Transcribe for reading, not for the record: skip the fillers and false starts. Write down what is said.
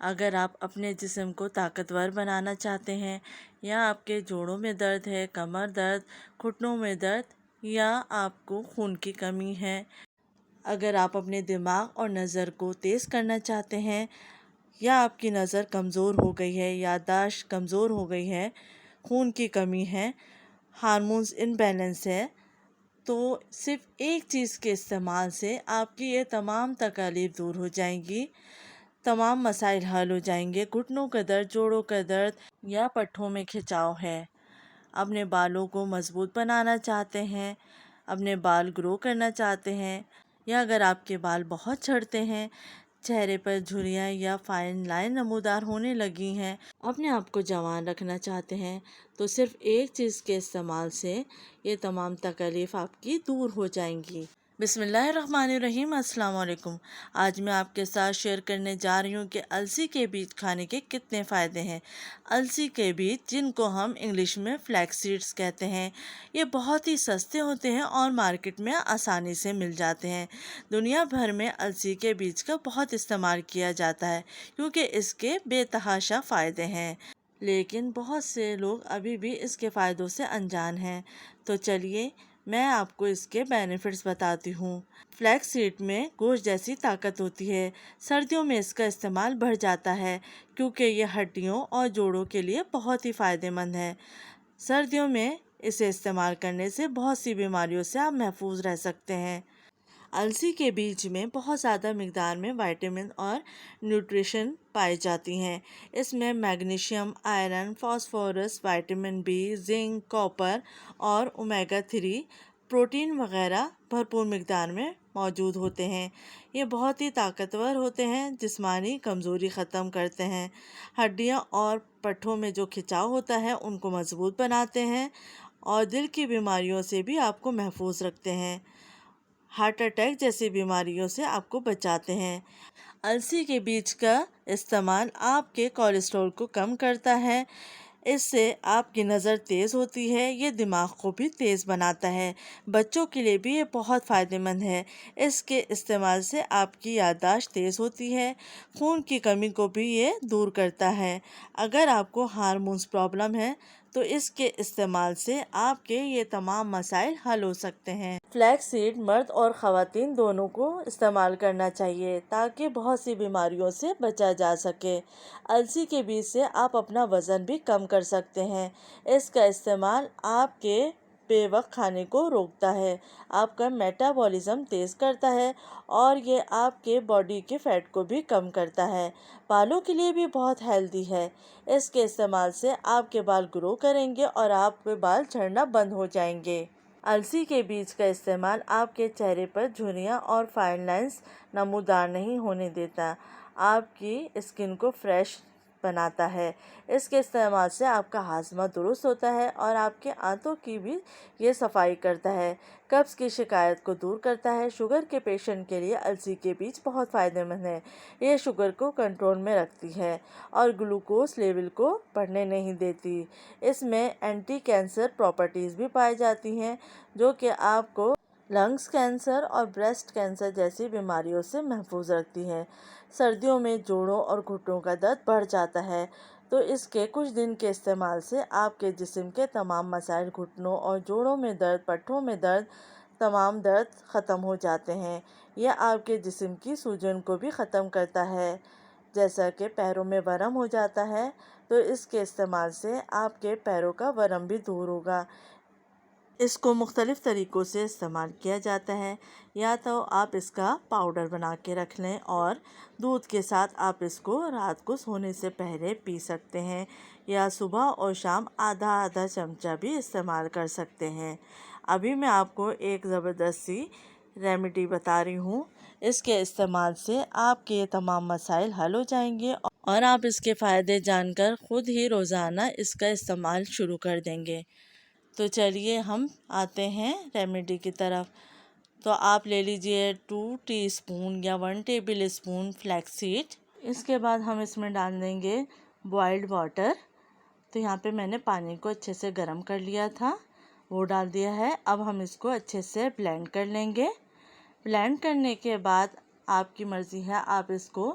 اگر آپ اپنے جسم کو طاقتور بنانا چاہتے ہیں، یا آپ کے جوڑوں میں درد ہے، کمر درد، گھٹنوں میں درد، یا آپ کو خون کی کمی ہے، اگر آپ اپنے دماغ اور نظر کو تیز کرنا چاہتے ہیں، یا آپ کی نظر کمزور ہو گئی ہے، یادداشت کمزور ہو گئی ہے، خون کی کمی ہے، ہارمونز امبیلنس ہے، تو صرف ایک چیز کے استعمال سے آپ کی یہ تمام تکالیف دور ہو جائیں گی، تمام مسائل حل ہو جائیں گے۔ گھٹنوں کا درد، جوڑوں کا درد، یا پٹھوں میں کھچاؤ ہے، اپنے بالوں کو مضبوط بنانا چاہتے ہیں، اپنے بال گرو کرنا چاہتے ہیں، یا اگر آپ کے بال بہت جھڑتے ہیں، چہرے پر جھریاں یا فائن لائن نمودار ہونے لگی ہیں، اپنے آپ کو جوان رکھنا چاہتے ہیں، تو صرف ایک چیز کے استعمال سے یہ تمام تکالیف آپ کی دور ہو جائیں گی۔ بسم اللہ الرحمن الرحیم۔ السلام علیکم۔ آج میں آپ کے ساتھ شیئر کرنے جا رہی ہوں کہ السی کے بیج کھانے کے کتنے فائدے ہیں۔ السی کے بیج، جن کو ہم انگلش میں فلیکس سیڈز کہتے ہیں، یہ بہت ہی سستے ہوتے ہیں اور مارکیٹ میں آسانی سے مل جاتے ہیں۔ دنیا بھر میں السی کے بیج کا بہت استعمال کیا جاتا ہے کیونکہ اس کے بے تحاشا فائدے ہیں، لیکن بہت سے لوگ ابھی بھی اس کے فائدوں سے انجان ہیں۔ تو چلیے میں آپ کو اس کے بینیفٹس بتاتی ہوں۔ فلیکس سیڈ میں گوشت جیسی طاقت ہوتی ہے۔ سردیوں میں اس کا استعمال بڑھ جاتا ہے کیونکہ یہ ہڈیوں اور جوڑوں کے لیے بہت ہی فائدہ مند ہے۔ سردیوں میں اسے استعمال کرنے سے بہت سی بیماریوں سے آپ محفوظ رہ سکتے ہیں۔ السی کے بیج میں بہت زیادہ مقدار میں وائٹامن اور نیوٹریشن پائی جاتی ہیں۔ اس میں magnesium, iron, phosphorus, vitamin B, zinc, copper اور اومیگا 3 پروٹین وغیرہ بھرپور مقدار میں موجود ہوتے ہیں۔ یہ بہت ہی طاقتور ہوتے ہیں، جسمانی کمزوری ختم کرتے ہیں، ہڈیاں اور پٹھوں میں جو کھچاؤ ہوتا ہے ان کو مضبوط بناتے ہیں، اور دل کی بیماریوں سے بھی آپ کو محفوظ رکھتے ہیں، ہارٹ اٹیک جیسی بیماریوں سے آپ کو بچاتے ہیں۔ السی کے بیج کا استعمال آپ کے کولیسٹرول کو کم کرتا ہے، اس سے آپ کی نظر تیز ہوتی ہے، یہ دماغ کو بھی تیز بناتا ہے۔ بچوں کے لیے بھی یہ بہت فائدہ مند ہے، اس کے استعمال سے آپ کی یادداشت تیز ہوتی ہے، خون کی کمی کو بھی یہ دور کرتا ہے۔ اگر آپ کو ہارمونز پرابلم ہے تو اس کے استعمال سے آپ کے یہ تمام مسائل حل ہو سکتے ہیں۔ فلیکس سیڈ مرد اور خواتین دونوں کو استعمال کرنا چاہیے تاکہ بہت سی بیماریوں سے بچا جا سکے۔ السی کے بیج سے آپ اپنا وزن بھی کم کر سکتے ہیں۔ اس کا استعمال آپ کے بے وقت کھانے کو روکتا ہے، آپ کا میٹابولزم تیز کرتا ہے، اور یہ آپ کے باڈی کے فیٹ کو بھی کم کرتا ہے۔ بالوں کے لیے بھی بہت ہیلدی ہے۔ اس کے استعمال سے آپ کے بال گرو کریں گے اور آپ کے بال جھڑنا بند ہو جائیں گے۔ السی کے بیج کا استعمال آپ کے چہرے پر جھریاں اور فائن لائنز نمودار نہیں ہونے دیتا، آپ کی اسکن کو فریش بناتا ہے۔ اس کے استعمال سے آپ کا ہاضمہ درست ہوتا ہے اور آپ کے آنتوں کی بھی یہ صفائی کرتا ہے، قبض کی شکایت کو دور کرتا ہے۔ شوگر کے پیشنٹ کے لیے السی کے بیج بہت فائدہ مند ہے، یہ شوگر کو کنٹرول میں رکھتی ہے اور گلوکوز لیول کو بڑھنے نہیں دیتی۔ اس میں اینٹی کینسر پراپرٹیز بھی پائی جاتی ہیں جو کہ آپ کو لنگز کینسر اور بریسٹ کینسر جیسی بیماریوں سے محفوظ رکھتی ہے۔ سردیوں میں جوڑوں اور گھٹنوں کا درد بڑھ جاتا ہے تو اس کے کچھ دن کے استعمال سے آپ کے جسم کے تمام مسائل، گھٹنوں اور جوڑوں میں درد، پٹھوں میں درد، تمام درد ختم ہو جاتے ہیں۔ یہ آپ کے جسم کی سوجن کو بھی ختم کرتا ہے، جیسا کہ پیروں میں ورم ہو جاتا ہے تو اس کے استعمال سے آپ کے پیروں کا ورم بھی دور ہوگا۔ اس کو مختلف طریقوں سے استعمال کیا جاتا ہے، یا تو آپ اس کا پاؤڈر بنا کے رکھ لیں اور دودھ کے ساتھ آپ اس کو رات کو سونے سے پہلے پی سکتے ہیں، یا صبح اور شام آدھا آدھا چمچہ بھی استعمال کر سکتے ہیں۔ ابھی میں آپ کو ایک زبردست سی ریمیڈی بتا رہی ہوں، اس کے استعمال سے آپ کے تمام مسائل حل ہو جائیں گے اور آپ اس کے فائدے جان کر خود ہی روزانہ اس کا استعمال شروع کر دیں گے۔ تو چلیے ہم آتے ہیں ریمیڈی کی طرف۔ تو آپ لے لیجئے 2 ٹی اسپون یا 1 ٹیبل اسپون فلیکس سیڈ۔ اس کے بعد ہم اس میں ڈال دیں گے بوائلڈ واٹر۔ تو یہاں پہ میں نے پانی کو اچھے سے گرم کر لیا تھا، وہ ڈال دیا ہے۔ اب ہم اس کو اچھے سے بلینڈ کر لیں گے۔ بلینڈ کرنے کے بعد آپ کی مرضی ہے، آپ اس کو